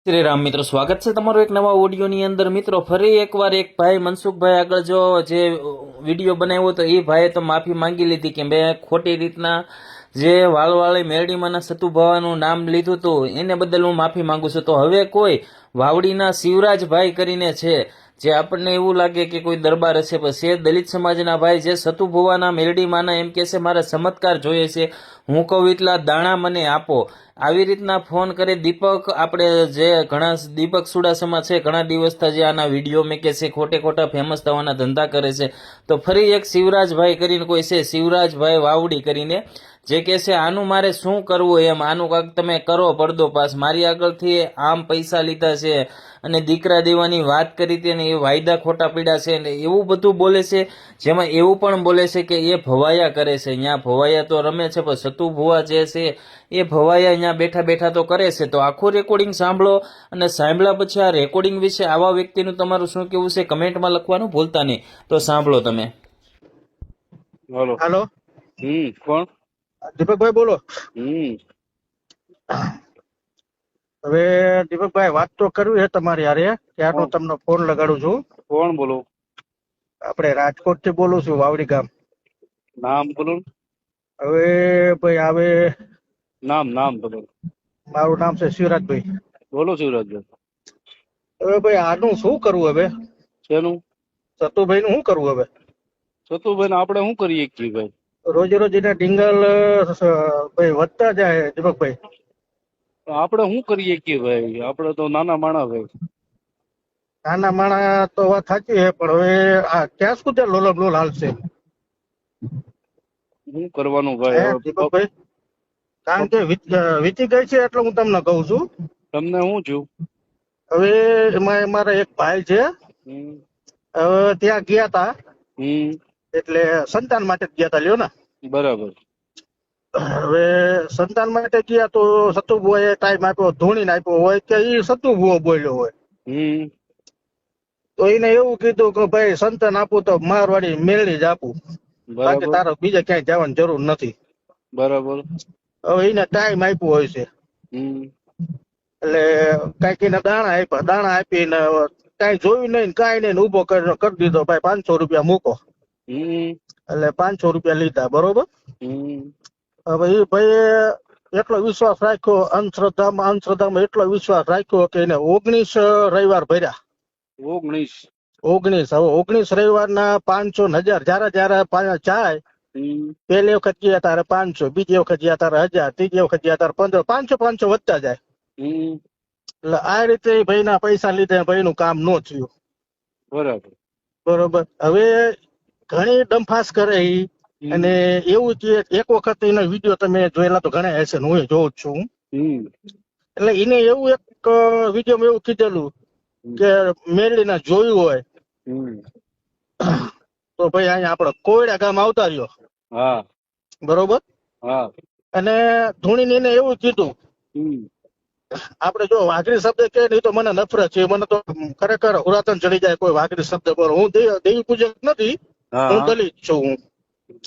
શ્રી રામ મિત્રો, સ્વાગત છે તમારું એક નવા ઓડિયોની અંદર. મિત્રો, ફરી એકવાર એક ભાઈ મનસુખભાઈ આગળ જે વિડીયો બનાવ્યો તો એ ભાઈએ તો માફી માંગી લીધી કે મેં ખોટી રીતના જે વાળવાળી મેરડીમાંના સતુભાવાનું નામ લીધું હતું એને બદલ હું માફી માંગુ છું. તો હવે કોઈ વાવડીના શિવરાજભાઈ કરીને છે, જે આપણને એવું લાગે કે કોઈ દરબાર હશે, પણ છે દલિત સમાજના ભાઈ, જે સતુભુવાના મેરડીમાંના એમ કે છે મારે ચમત્કાર જોઈએ છે, હું કહું એટલા દાણા મને આપો. આવી રીતના ફોન કરે દીપક, આપણે જે ઘણા દીપક સુડાસમા છે, ઘણા દિવસથી જે આના વિડીયો મેકે છે, ખોટે ખોટા ફેમસ થવાના ધંધા કરે છે. તો ફરી એક શિવરાજભાઈ કરીને કોઈ છે, શિવરાજભાઈ વાવડી કરીને, જે કહે છે આનું મારે શું કરવું એમ, આનું કાંઈક તમે કરો પડદો પાસ. મારી આગળથી આમ પૈસા લીધા છે અને દીકરા દેવાની વાત કરી હતી ને એ વાયદા ખોટા પીડા છે ને એવું બધું બોલે છે. જેમાં એવું પણ બોલે છે કે એ ભવાયા કરે છે, અહીંયા ભવાયા તો રમે છે, પણ સતુ ભુવા જે છે એ ભવાયા અહીંયા બેઠા બેઠા તો કરે છે. તો આખું રેકોર્ડિંગ સાંભળો, અને સાંભળ્યા પછી આ રેકોર્ડિંગ વિશે આવા વ્યક્તિનું તમારું શું કેવું છે કમેન્ટમાં લખવાનું ભૂલતા નહીં. તો સાંભળો તમે. હાલો. હાલો, કોણ? દીપકભાઈ બોલો. હમ હવે દીપકભાઈ વાત તો કરવી છે તમારી હારે, ત્યારનો તમને ફોન લગાડું છું. કોણ બોલો? આપણે રાજકોટ થી બોલું છું, વાવડી ગામ. નામ બોલો. હવે ભાઈ આવે, નામ બોલો. મારું નામ છે શિવરાજભાઈ. બોલો શિવરાજભાઈ. હવે ભાઈ આનું શું કરવું? હવે શેનું? સતુભાઈ નું શું કરવું? હવે સતુભાઈ આપણે શું કરીએ કે ભાઈ? રોજે રોજ એના ડિંગલ ભાઈ વધતા જાય દીપકભાઈ. આપણે શું કરીએ કે ભાઈ? આપણે તો નાના માણસ ભાઈ. નાના માણા તો વાત સાચી છે, પણ હવે આ ક્યાં સુધી લોલમ લોલ હાલશે? શું કરવાનું ભાઈ? હે દીપકભાઈ, કારણ કે વીતી ગઈ છે એટલે હું તમને કહું છું. તમને શું થયું? હવે એમાં અમારા એક ભાઈ છે, હમ હવે ત્યાં ગયા તા, હમ એટલે સંતાન માટે જ ગયા તા, લ્યો ને. બરાબર. હવે સંતાન માટે ગયા તો સતુભુવાએ ટાઈમ આપ્યો, ધૂણીને આપ્યો હોય કે એ સતુભુવો બોલ્યો હોય, હમ તો એને એવું કીધું કે ભાઈ સંતાન આપું તો મારવાડી મેળવી જ આપું, બાકી બરાબર. તારે બીજે ક્યાંય જવાની જરૂર નથી. બરાબર. હવે એને ટાઈમ આપ્યો હોય છે, હમ એટલે કઈક એને દાણા આપીને કઈ જોયું નહીં, કઈ નહીં, ઉભો કરી દીધો, ભાઈ 500 રૂપિયા મૂકો. હમ એટલે 500 રૂપિયા લીધા, બરોબર. હમ હવે એ ભાઈ એટલો વિશ્વાસ રાખ્યો, અંધશ્રદ્ધામાં એટલો વિશ્વાસ રાખ્યો કે એને 19 રવિવાર ભર્યા. 19. હવે 19 રવિવારના 500 1000, જયારે જાય, હમ પહેલી વખત ગયા તારે 500, બીજી વખત ગયા તારે 1000, ત્રીજી વખત ગયા તારે 1500, 500 વધતા જાય. હમ એટલે આ રીતે ભાઈ ના પૈસા લીધે ભાઈ નું કામ ન થયું. બરાબર. બરોબર. હવે ઘણી ડંફાસ કરે ઈ, અને એવું કે એક વખત એનો વિડીયો તમે જોયેલા તો ઘણા હશે, હું જોઉં જ છું. હમ એટલે એને એવું એક વિડીયો એવું કીધેલું કે મેળીને જોયું હોય હમ તો ભાઈ અહીંયા આપણે કોયડા ગામ આવતા રહ્યો, હા બરોબર. હા. અને ધૂણીને એને એવું કીધું, હમ આપણે જો વાઘરી શબ્દ કે નહીં તો મને નફરત છે, મને તો ખરેખર હુરાતન ચડી જાય કોઈ વાઘરી શબ્દ બોલો. હું દેવી પૂજક નથી, હું હા. દલિત છું. હું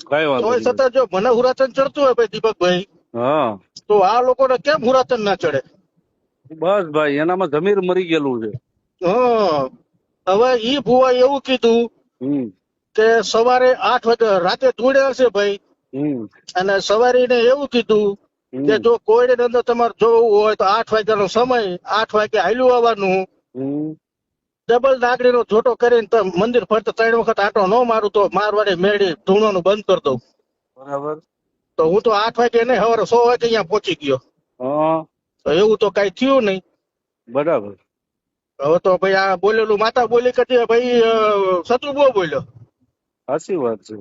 કઈ વાંધો તોય નહીં. છતાં જો મને હુરાતન ચડતું હોય ભાઈ દીપકભાઈ, હા તો આ લોકોને કેમ હુરાતન ના ચડે? બસ ભાઈ, એનામાં જમીર મરી ગયેલું છે. હં. હવે ઈ ભુવાએ એવું કીધું હમ કે સવારે 8 વાગે, રાતે ધૂળે હશે ભાઈ, હમ અને સવારે એને એવું કીધું કે જો કોયડી અંદર તમારે જોવું હોય તો 8 વાગ્યાનો સમય, 8 વાગે હાલ્યું આવવાનું, હમ ડબલ નાગડીનો જોટો કરીને તો મંદિર ફરતા 3 વખત આટો ન મારું તો મારવાડે મેળી ધૂણવાનું બંધ કરી દઉં. બરાબર. તો હું તો 8 વાગે નહીં, સવારે 100 વાગે અહીંયા પહોંચી ગયો. હા તો એવું તો કઈ થયું નહીં. બરાબર. હવે તો ભાઈ આ બોલેલું માતા બોલી કરતી ભાઈ શત્રુ બહુ બોલ્યો. સાચી વાત છે.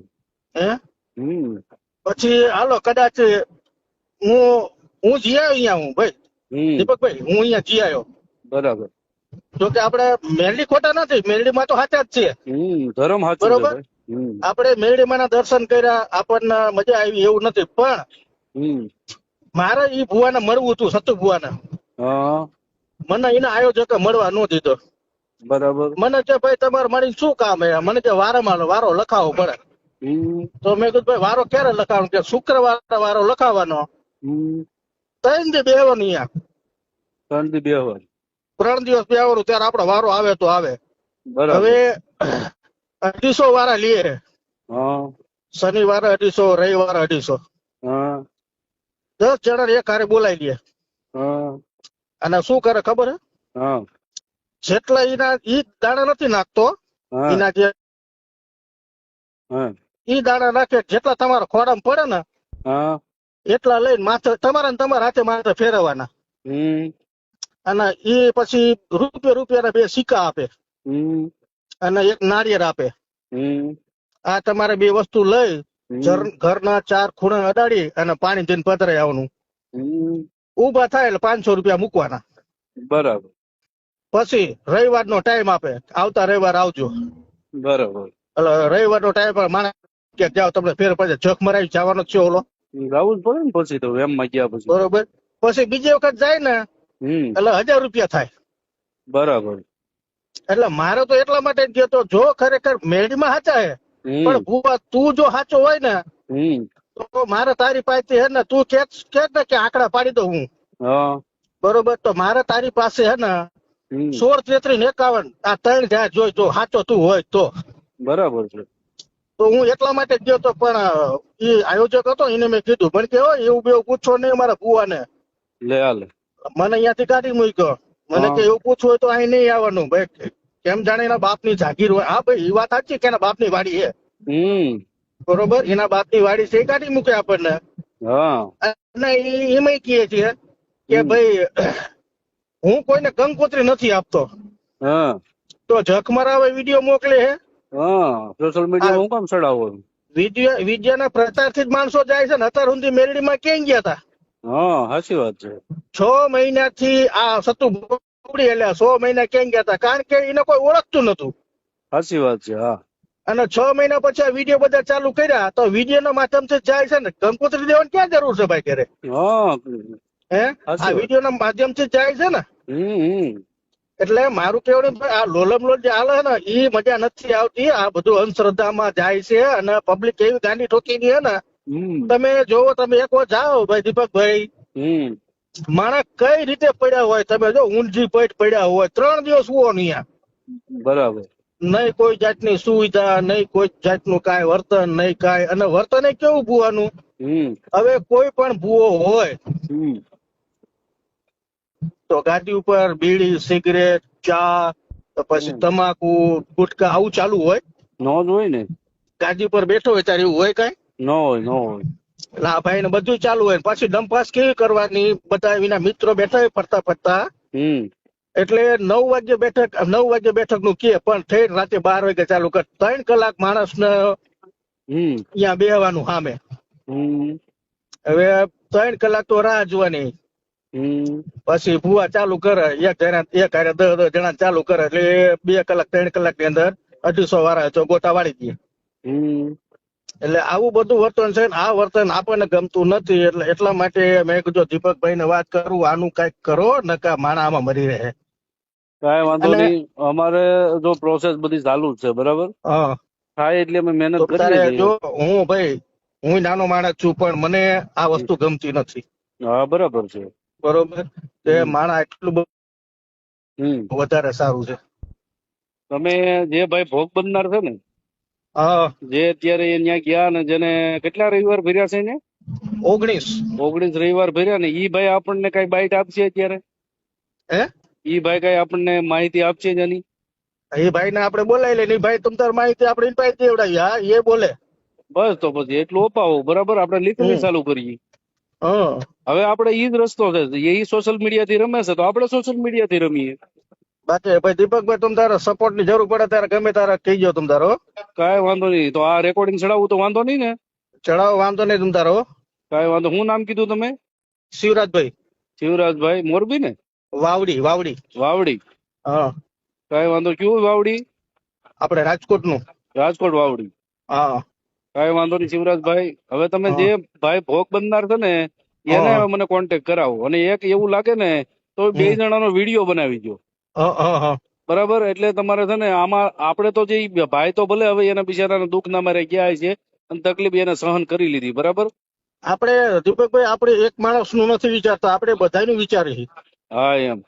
હે હમ પછી હાલો કદાચ હું જી આવ્યો અહીંયા, હું ભાઈ હમ દીપકભાઈ, હું અહીંયા જી આવ્યો. બરાબર. જો કે આપણે મેરડી ખોટા નથી, મેરડીમાં તો સાચા જ છે, ધર્મ સાચું છે બરોબર. ભાઈ. આપણે મેરડીમાં ના દર્શન કર્યા, આપણને મજા આવી એવું નથી, પણ હમ મારે ઈ ભુવાને મળવું હતું, સતુ ભુવાને. હા મને એના આયોજકે મળવા ન દીધો. બરાબર. મને કે ભાઈ તમારે મારી શું કામ હે? મને કે વારો લખાવવો પડે. હમ તો મેં કીધું ભાઈ વારો ક્યારે લખાવવાનો? કે શુક્રવારે વારો લખાવવાનો, હમ 3 દી બેહવાનું અહીંયા. શાંતિ બેહવા. 3 દિવસ બેવાનું ત્યારે આપણો વારો આવે તો આવે. બરાબર. હવે 250 વાળા લઈએ, હા શનિવારે 250, રવિવારે 250, હા 10 જણા એક હારે બોલાવી લે. હા અને શું કરે ખબર હે? હા જેટલા ઈ દાણા નથી નાખતો, હા એના જે હા ઈ દાણા નાખે, જેટલા તમારા ખોડામાં પડે ને હા એટલા લઈને માથે તમારા ને તમારા હાથે માથે ફેરવવાના. હમ અને ઈ પછી રૂપિયાના 2 સિક્કા આપે હમ અને એક નારિયેળ આપે. હમ આ તમારે 2 વસ્તુ લઈ હમ ઘરના 4 ખૂણે અડાડી અને પાણી દઈને પધરાઈ આવવાનું. હમ ઉભા થાય એટલે 500 રૂપિયા મૂકવાના. બરાબર પછી રવિવારનો ટાઈમ આપે, આવતા રવિવાર આવજો. બરાબર. એટલે રવિવારનો ટાઈમ પર માણસ કે જાઓ તમને ફેર પડે, જખ મરાવી જવાનો જ છે ઓલો, ગાવું જ પડે ને પછી તો એમ માં ગયા પછી. બરોબર. પછી બીજી વખત જાય ને હમ એટલે 1000 રૂપિયા થાય. બરાબર. એટલે મારે તો એટલા માટે જ ગયો, જો ખરેખર મેળીમાં સાચા હે, પણ હમ ભૂપા તું જો સાચો હોય ને હમ તો મારે તારી પાસે હે ને, તું કે ને કે આંકડા પાડી દઉં હું, હા બરોબર. તો મારે તારી પાસે હે ને હમ 16, 33, 51 આ 3 જાય જોઈ, જો સાચો તું હોય તો. બરાબર છે. તો હું એટલા માટે જ ગયો તો, પણ એ આયોજક હતો એને મેં કીધું, મને કે હોય એવું બેવું પૂછો નહીં મારા ભુવાને. લે હાલે. મને અહીંયાથી કાઢી મૂક્યો. મને હા કે એવું પૂછવું હોય તો અહીં નહીં આવવાનું ભાઈ, કેમ જાણે એના બાપની જાગીર હોય. હા ભાઈ, એ વાત સાચી કે એના બાપની વાડી છે, હમ બરોબર. એના બાપની વાડી છે, એ કાઢી મૂકે આપણને. હા અને એમાં કહે છે કે હમ ભાઈ હું કોઈને કંકોત્રી નથી આપતો, હા તો જખ મરાવે વિડીયો મોકલે હે. હા સોશિયલ આ મીડિયામાં હું કામ ચડાવો? વિદ્યાના પ્રચારથી જ માણસો જાય છે ને. અત્યાર સુધી મેરડીમાં ક્યાં ગયા હતા? હા સાચી વાત છે. 6 મહિનાથી આ સતુ બગડી, એટલે 6 મહિના ક્યાં ગયા હતા? કારણ કે એને કોઈ ઓળખતું નતું. સાચી વાત છે. હા અને 6 મહિના પછી આ વિડીયો બધા ચાલુ કર્યા, તો વિડીયોના માધ્યમથી જાય છે ને. કંકોત્રી દેવાની ક્યાં જરૂર છે ભાઈ ઘરે? હા હે, આ સાચી વાત. વિડીયોના માધ્યમથી જાય છે ને. હમ એટલે મારું કેવું ભાઈ, આ લોલમ લોલ જે હાલે છે ને, એ મજા નથી આવતી. આ બધું અંધશ્રદ્ધામાં જાય છે અને પબ્લિક એવી ગાંડી ઠોકીની હે ને. હમ તમે જોવો, તમે એક વાર જાઓ ભાઈ દીપકભાઈ, હમ માણસ કઈ રીતે પડ્યા હોય, તમે જો ઊંધી પેટ પડ્યા હોય, 3 દિવસ હુઓ નહીં. બરાબર. નહીં કોઈ જાતની સુવિધા, નહીં કોઈ જાતનું કાંઈ વર્તન, નહીં કાંઈ. અને વર્તન એ કેવું ભૂવાનું, હમ હવે કોઈ પણ ભૂવો હોય હમ તો ગાડી ઉપર બીડી, સિગરેટ, ચા, તો પછી હમ તમાકુ, ગુટકા આવું ચાલુ હોય. નો જ હોય ને. ગાડી ઉપર બેઠો હોય ત્યારે એવું હોય કઈ? ન હોય ન હોય. એટલે આ ભાઈ ને બધું ચાલુ હોય. પછી ડંપાસ કેવી કરવાની, બધા એના મિત્રો બેઠા હોય ફરતા ફરતા. હમ એટલે 9 વાગે બેઠક નું કે, પણ થઈ રાતે 12 વાગે ચાલુ કર. 3 કલાક માણસને હમ અહીંયા બેહવાનું સામે. હમ હવે 3 કલાક તો રાહ જોવાની. હમ પછી ભૂવા ચાલુ કરે, એક હારે 10 જણા ચાલુ કરે, એટલે 2 કલાક 3 કલાક ની અંદર 250 વાળા તો ગોટા વાળી દે. હમ એટલે આવું બધું વર્તન છે ને. આ વર્તન આપણને ગમતું નથી. એટલે એટલા માટે મેં કીધું દીપકભાઈ ને વાત કરું, આનું કઈક કરો, નકા માણા આમાં મરી રહે. કાંઈ વાંધો અને નહીં. અમારે જો પ્રોસેસ બધી ચાલુ જ છે, બરાબર. હા, થાય એટલે અમે મહેનત તો કરીએ તારે છીએ. જો હું નાનો માણસ છું, પણ મને આ વસ્તુ ગમતી નથી, હા બરાબર છે. બરોબર. તે હમ માણા એટલું બધું હમ વધારે સારું છે. તમે જે ભાઈ ભોગ બનનાર છે ને, હા, જે અત્યારે અહીંયા ગયા ને, જેને કેટલા રવિવાર ભર્યા છે ને? 19. 19 રવિવાર ભર્યા ને, ઈ ભાઈ આપણને કઈ બાઈટ આપશે અત્યારે? હે, ઈ ભાઈ કઈ આપણને માહિતી આપશે જ એની? એ ભાઈ ને આપણે બોલાવી લે. ભાઈ તમ તાર માહિતી આપણે ઇન પાસે દેવડાવી. હા, એ બોલે. બસ તો પછી એટલું અપાવો, બરાબર. આપણે લીકવી હમ. ચાલુ કરીએ. હા, હવે આપણે ઈ જ રસ્તો છે. એ સોશિયલ મીડિયા થી રમે છે, તો આપણે સોશિયલ મીડિયા થી રમીએ. બાકી ભાઈ દીપકભાઈ, તમ તારે સપોર્ટ ની જરૂર પડે ત્યારે ગમે તારે કહીજો તમ તારો. કાંઈ વાંધો નહીં. તો આ રેકોર્ડિંગ ચડાવવું તો વાંધો નહીં ને? ચડાવો, વાંધો નહીં તમ તારો. કાંઈ વાંધો. શું નામ કીધું તમે? શિવરાજભાઈ શિવરાજભાઈ, મોરબી ને? વાવડી. વાવડી. હા, કાંઈ વાંધો. કયું વાવડી? આપણે રાજકોટ નું. રાજકોટ વાવડી. હા, કાંઈ વાંધો નહીં શિવરાજભાઈ. હવે તમે હા, જે ભાઈ ભોગ બનનાર છે ને, એને હા, હવે મને કોન્ટેક્ટ કરાવો. અને એક એવું લાગે ને તો 2 જણાનો વિડીયો બનાવી દો, હા, હા. બરાબર. એટલે તમારે છે ને આમાં આપણે તો જે ભાઈ તો ભલે હવે એના બિચારાના દુઃખ ના મારે ગયા છે અને તકલીફ એને સહન કરી લીધી, બરાબર. આપણે દીપકભાઈ, આપણે એક માણસ નું નથી વિચારતા, આપણે બધાનું વિચારીએ. હા એમ.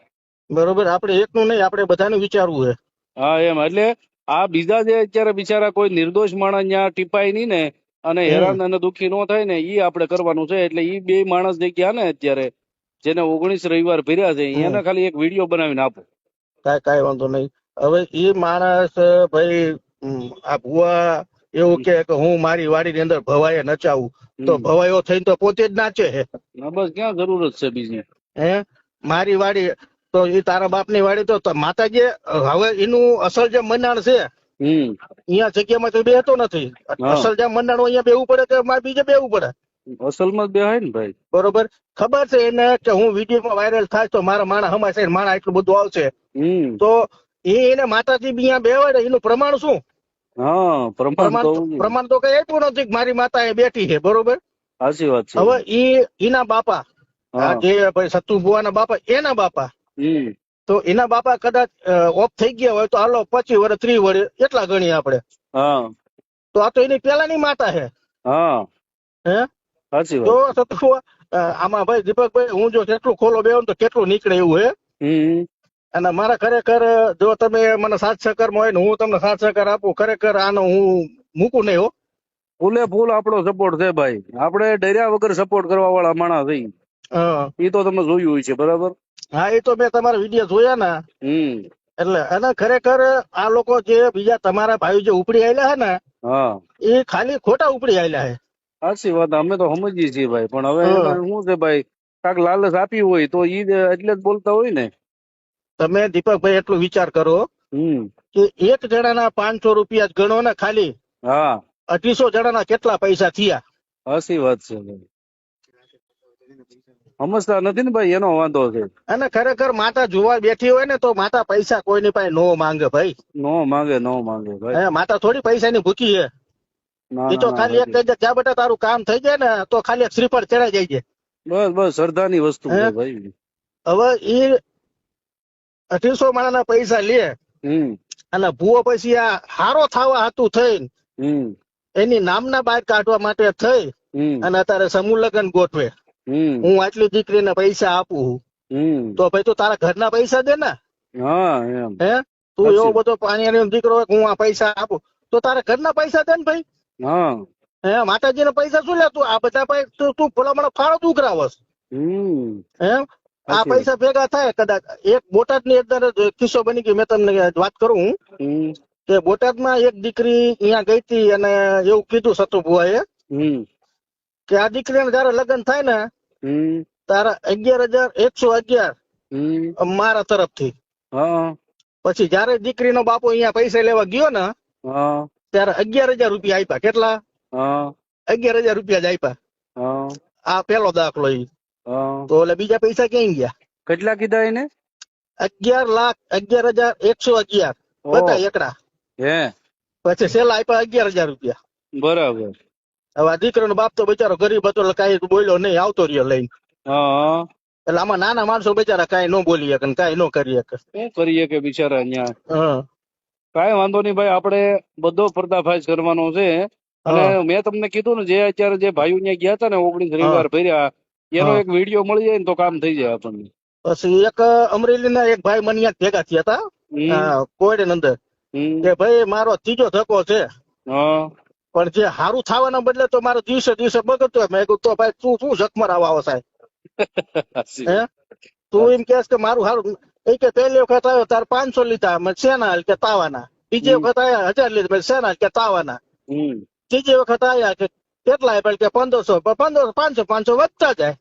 બરોબર, આપણે એકનું નહીં, આપણે બધાનું વિચારવું છે. હા એમ એટલે આ બીજા જે અત્યારે બિચારા કોઈ નિર્દોષ માણસ ત્યાં ટીપાય નહીં ને અને હેરાન અને દુઃખી ન થાય ને ઈ આપણે કરવાનું છે. એટલે ઈ બે માણસ જે ગયા ને અત્યારે જેને 19 રવિવાર ભર્યા છે એને ખાલી એક વિડીયો બનાવીને આપો. કાંઈ વાંધો નહીં. હવે એ માણસ ભાઈ આ ભુવા એવું કે હું મારી વાડીની અંદર ભવાએ નચાવું, તો ભવાયો થઈને તો પોતે જ નાચે છે. ના બસ ક્યાં જરૂરત છે બીજી? હે મારી વાડી તો એ તારા બાપની વાડી તો માતાજી હવે એનું અસલ જે મંડાણ છે અહીંયા જગ્યામાં તો બેહતો નથી. અસલ જે મંડાણ અહીંયા બેવું પડે કે મારે બીજે બેવું પડે? અસલમાં જ બેહાય ને ભાઈ. બરોબર, ખબર છે એને કે હું વિડીયોમાં વાયરલ થાય તો મારા માણા હમાશે, માણા એટલું બધું આવશે, તો એને માતાજી અહીંયા બેવાડે એનું પ્રમાણ શું? હા પ્રમાણ તો કઈ આપ્યું નથી કે મારી માતા એ બેઠી છે. બરોબર, સાચી વાત છે. હવે એના બાપા જે ભાઈ સતુ ભુવાના બાપા, એના બાપા તો એના બાપા કદાચ ઓફ થઈ ગયા હોય તો હાલો 25 વર્ષ 30 વર્ષ એટલા ગણીએ આપણે, તો આ તો એની પેલાની માતા છે. હે સાચી તો વાત. સતુ આમાં ભાઈ દીપકભાઈ હું જો કેટલું ખોલો બેવું તો કેટલું નીકળે એવું હે. અને મારા ખરેખર જો તમે મને સાથ સહકારમાં હોય ને હું તમને સાથ સહકાર આપું, ખરેખર આનો હું મૂકું નહીં હો. ફૂલે ફૂલ આપણો સપોર્ટ છે ભાઈ. આપણે ડર્યા વગર સપોર્ટ કરવા વાળા માણસ થઈ. એ તો તમે જોયું હોય છે બરાબર. હા એ તો મેં તમારા વિડીયો જોયા ને, એટલે અને ખરેખર આ લોકો જે બીજા તમારા ભાઈ જે ઉપડી આવેલા છે ને એ ખાલી ખોટા ઉપડી આવેલા છે. સાચી વાત, અમે તો સમજીએ છીએ ભાઈ, પણ હવે શું છે ભાઈ, કાંક લાલચ આપી હોય તો ઈ એટલે જ બોલતા હોય ને. તમે દીપકભાઈ એટલો વિચાર કરો કે એક જણાના 500 રૂપિયા જ ગણો ને ખાલી, 250 જણાના કેટલા પૈસા થયા? સાચી વાત છે ભાઈ. સમજતા નથી ને ભાઈ, એનો વાંધો છે. અને ખરેખર માતા જોવા બેઠી હોય ને તો માતા પૈસા કોઈની પાસે નો માંગે ભાઈ. નો માંગે ભાઈ. માતા થોડી પૈસાની ભૂખી છે. એ તો ખાલી એક કહી દે જ્યાં બેટા તારું કામ થઈ જાય ને તો ખાલી એક શ્રીફળ ચડાઈ જાય છે. બસ શ્રદ્ધાની વસ્તુ છે ભાઈ. હવે એ 250 માણાના પૈસા લે અને ભૂવો પછી આ હારો થવા હતું થઈને એની નામના બહાર કાઢવા માટે થઈ અને અત્યારે સમૂહ લગ્ન ગોઠવે. હું આટલી દીકરીને પૈસા આપું તો ભાઈ તું તારા ઘરના પૈસા દે ને. હે તું એવો બધો પાણી દીકરો હોય હું આ પૈસા આપું તો તારા ઘરના પૈસા દે ને ભાઈ. હે માતાજીના પૈસા શું લે તું? આ બધા તું ભલામણ ફાળો તું કરાવસ. હે આ પૈસા ભેગા થાય કદાચ એક બોટાદ ની અંદર કિસ્સો બની ગયો. મેં તમને વાત કરું કે બોટાદમાં એક દીકરી અહીંયા ગઈ હતી અને એવું કીધું સતુ ભુવાએ કે આ દીકરીને જયારે લગ્ન થાય ને તારા 11,111 મારા તરફથી. પછી જયારે દીકરીનો બાપો અહીંયા પૈસા લેવા ગયો ને ત્યારે 11,000 રૂપિયા આપ્યા. કેટલા? 11,000 રૂપિયા જ આપ્યા. આ પેલો દાખલો. તો એટલે બીજા પૈસા ક્યાં ગયા? કેટલા કીધા એને? 11,11,111 બધા એકડા. પછી છેલ્લા આપ્યા 11,000 રૂપિયા. બરાબર. હવે આ દીકરાનો બાપ તો બિચારો ગરીબ હતો એટલે કઈ બોલ્યો નહીં, આવતો રહ્યો લઈને. એટલે આમાં નાના માણસો બિચારા કઈ ન બોલી શકે કઈ ન કરી શકે. શું કરીએ કે બિચારા અહીંયા. કઈ વાંધો નહીં ભાઈ, આપણે બધો પર્દાફાશ કરવાનો છે. અને મેં તમને કીધું ને જે અત્યારે જે ભાઈઓ ત્યાં ગયા હતા ને 19 રવિવાર ભર્યા એનો એક વિડીયો મળી જાય ને તો કામ થઈ જાય આપણને. પછી એક અમરેલીના એક ભાઈ મને ભેગા થયા હતા કોયડે અંદર કે ભાઈ મારો ત્રીજો ધક્કો છે પણ જે સારું થવાના બદલે તો મારો દિવસે દિવસે બગડતો. મેં કીધું તો ભાઈ તું શું જખમર આવો સાહેબ? હે તું એમ કે મારું સારું એ કે પહેલી વખત આવ્યો તાર 500 લીધા શેના કે તાવાના, બીજી વખત આવ્યા 1000 લીધા શેના કે તાવાના, ત્રીજી વખત આવ્યા કે કેટલા આપ્યા કે 1500 500 વધતા જાય.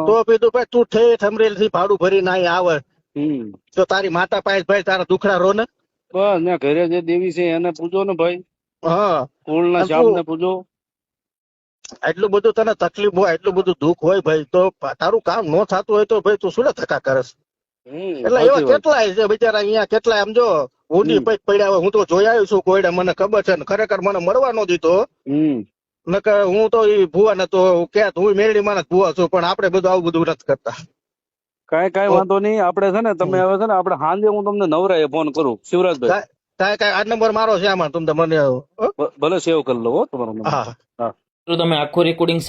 તો કીધું ભાઈ તું ઠેઠ અમરેલી થી ભાડું ભરીને અહીં આવે તો તારી માતા પાસે ભાઈ તારા દુખડા રો ને. બસ ઘરે જે દેવી છે એને પૂજો ને ભાઈ. કુળના શામને પૂજો. એટલું બધું તને તકલીફ હોય, એટલું બધું દુઃખ હોય ભાઈ તો તારું કામ ન થતું હોય તો ભાઈ તું શું ધક્કા કરસ? એટલે એવા કેટલાય છે બિચારા અહીંયા, કેટલાય આમ જો ઊંડી પૈક પડ્યા હોય. હું તો જોઈ આવ્યો છું કોયડા, મને ખબર છે ને ખરેખર મને મળવા નો દીધો. નકર હું તો એ ભુવા નતો ક્યાં હું મેરડી માં ભુવા છું, પણ આપણે બધું આવું બધું નથી કરતા. કઈ વાંધો નહીં. આપણે છે ને તમે હવે છે ને આપણે સાંજે હું તમને નવરાએ ફોન કરું શિવરાજભાઈ. કઈ આ નંબર મારો છે આમાં, તમે મને ભલે સેવ કરી લો તમારો નંબર. જો તમે આખું રેકોર્ડિંગ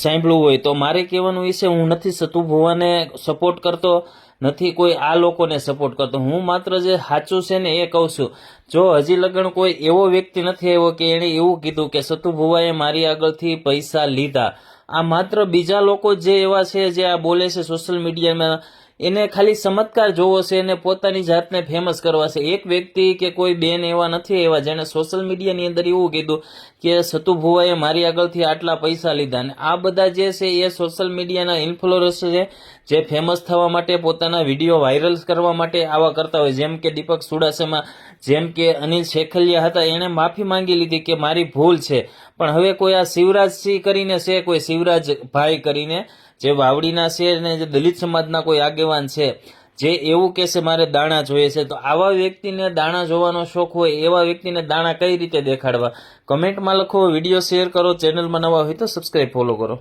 સાંભળ્યું હોય તો મારે કહેવાનું એ છે હું નથી સતુ ભુવાને સપોર્ટ કરતો નથી કોઈ આ લોકોને સપોર્ટ કરતો. હું માત્ર જે સાચું છે ને એ કહું છું. જો હજી લગન કોઈ એવો વ્યક્તિ નથી આવ્યો કે એણે એવું કીધું કે સતુ ભુવાએ મારી આગળથી પૈસા લીધા. આ માત્ર બીજા લોકો જે એવા છે જે આ બોલે છે સોશિયલ મીડિયામાં, એને ખાલી ચમત્કાર જોવો છે અને પોતાની જાતને ફેમસ કરવા છે. એક વ્યક્તિ કે કોઈ બેન એવા નથી એવા જેને સોશિયલ મીડિયાની અંદર એવું કીધું કે સતુ ભુવાએ મારી આગળથી આટલા પૈસા લીધા. અને આ બધા જે છે એ સોશિયલ મીડિયાના ઇન્ફ્લુઅન્સર છે જે ફેમસ થવા માટે, પોતાના વિડીયો વાયરલ કરવા માટે આવા કરતા હોય. જેમ કે દીપક સુડાસમા, જેમ કે અનિલ શેખલિયા હતા, એણે માફી માંગી લીધી કે મારી ભૂલ છે. પણ હવે કોઈ આ શિવરાજસિંહ કરીને છે, કોઈ શિવરાજ ભાઈ કરીને જે વાવડીના છે અને જે દલિત સમાજના કોઈ આગેવાન છે, જે એવું કહે છે મારે દાણા જોઈએ છે, તો આવા વ્યક્તિને દાણા જોવાનો શોખ હોય એવા વ્યક્તિને દાણા કઈ રીતે દેખાડવા? કમેન્ટમાં લખો, વિડીયો શેર કરો, ચેનલમાં નવા હોય તો સબસ્ક્રાઈબ ફોલો કરો.